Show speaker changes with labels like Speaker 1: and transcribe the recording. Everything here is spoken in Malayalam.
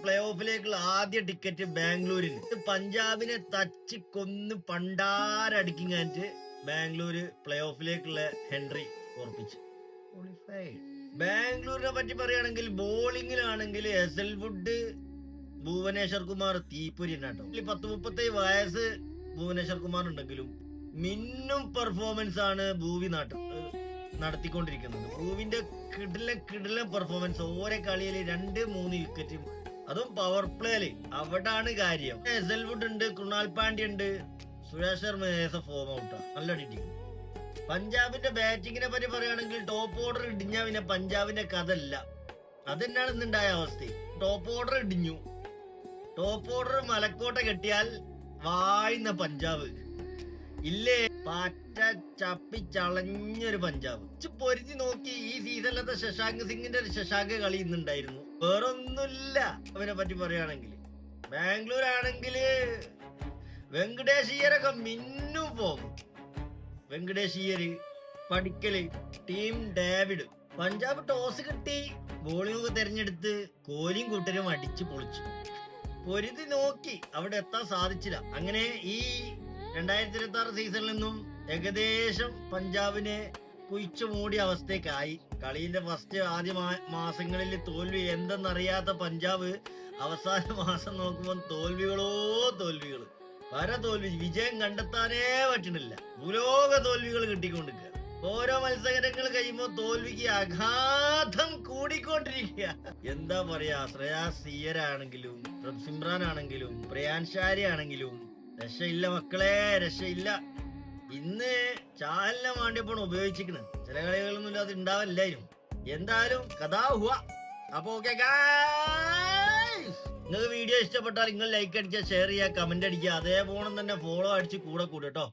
Speaker 1: പ്ലേ ഓഫിലേക്കുള്ള ആദ്യ ടിക്കറ്റ് ബാംഗ്ലൂരിന്. പഞ്ചാബിനെ തച്ച് കൊന്ന് പണ്ടാരടിക്കാനായിട്ട് ബാംഗ്ലൂര് പ്ലേ ഓഫിലേക്കുള്ള ഹെൻറി ഉറപ്പിച്ചു. ബാംഗ്ലൂരിനെ പറ്റി പറയുകയാണെങ്കിൽ ബോളിങ്ങിലാണെങ്കിൽ എസൽവുഡ്, ഭുവനേശ്വർ കുമാർ തീപ്പൊരി ഉണ്ടാട്ടോ. 10-37 വയസ്സ് ഭുവനേശ്വർ കുമാർ ഉണ്ടെങ്കിലും മിന്നും പെർഫോമൻസ് ആണ് ഭൂവി നടത്തിക്കൊണ്ടിരിക്കുന്നത്. ഭൂവിന്റെ കിടിലൻ പെർഫോമൻസ്. ഓരോ കളിയിൽ 2-3 വിക്കറ്റ്, അതും പവർ പ്ലേയില്. അവിടാണ് കാര്യം. എസൽവുഡ് ഉണ്ട്, കൃണാൽ പാണ്ഡ്യ ഉണ്ട്, സുരേഷ് ശർമ്മ ഫോം ഔട്ടാ, നല്ല അടിക്കും. പഞ്ചാബിന്റെ ബാറ്റിങ്ങിനെ പറ്റി പറയുകയാണെങ്കിൽ ടോപ്പ് ഓർഡർ ഇടിഞ്ഞ പിന്നെ പഞ്ചാബിന്റെ കഥ അല്ല. അതെന്നാണ് ഇന്നുണ്ടായ അവസ്ഥ. ടോപ്പ് ഓർഡർ ഇടിഞ്ഞു, ടോപ്പ് ഓർഡർ മലക്കോട്ട കെട്ടിയാൽ വായുന്ന പഞ്ചാബ് ഇല്ലേ, പാറ്റ ചപ്പി ചളഞ്ഞൊരു പഞ്ചാബ്. പൊരുതി നോക്കി ഈ സീസണിലത്തെ ശശാങ്ക് സിംഗിന്റെ ഒരു ശശാങ്ക് കളി ഇന്നുണ്ടായിരുന്നു. വേറൊന്നുമില്ല അവനെ പറ്റി പറയുകയാണെങ്കിൽ. ബാംഗ്ലൂർ ആണെങ്കിൽ വെങ്കടേഷ് അയ്യരൊക്കെ മിന്നും പോകും. Venkatesh Iyer, Padikkal, Tim David. Punjab toss കിട്ടി ബോളിംഗ് തെരഞ്ഞെടുത്ത് കോഹ്ലിയും കൂട്ടരും അടിച്ചു പൊളിച്ചു. പൊരുതി നോക്കി അവിടെ എത്താൻ സാധിച്ചില്ല. അങ്ങനെ ഈ 2026 സീസണിൽ നിന്നും ഏകദേശം പഞ്ചാബിനെ കുഴിച്ചു മൂടിയ അവസ്ഥക്കായി. കളിയുടെ ആദ്യ മാസങ്ങളിൽ തോൽവി എന്തെന്നറിയാത്ത പഞ്ചാബ് അവസാന മാസം നോക്കുമ്പോൾ തോൽവികൾ. പല തോൽവി, വിജയം കണ്ടെത്താനേ പറ്റണില്ല. ഭൂലോക തോൽവികൾ കിട്ടിക്കൊണ്ടിരിക്കുക. ഓരോ മത്സരങ്ങൾ കഴിയുമ്പോൾ തോൽവിക്ക് ആഘാതം കൂടിക്കൊണ്ടിരിക്കുക. എന്താ പറയാ, ശ്രേയാസ് അയ്യരാണെങ്കിലും സിമ്രാൻ ആണെങ്കിലും പ്രയാൻ ഷാരി ആണെങ്കിലും രക്ഷയില്ല മക്കളെ, രക്ഷയില്ല. ഇന്ന് ചാലിനെ വേണ്ടിയപ്പോൾ ഉപയോഗിച്ചിരിക്കണ്. ചില കളികളൊന്നും ഇല്ലാതെ ഉണ്ടാവില്ലായിരുന്നു. എന്തായാലും കഥാ ഹുവ. അപ്പൊ ഓക്കെ ഗായ്സ്, നിങ്ങൾക്ക് വീഡിയോ ഇഷ്ടപ്പെട്ടാൽ നിങ്ങൾ ലൈക്ക് അടിക്കുക, ഷെയർ ചെയ്യുക, കമന്റ് അടിക്കുക. അതേപോലെ തന്നെ ഫോളോ അടിച്ച് കൂടെ കൂടെ കേട്ടോ.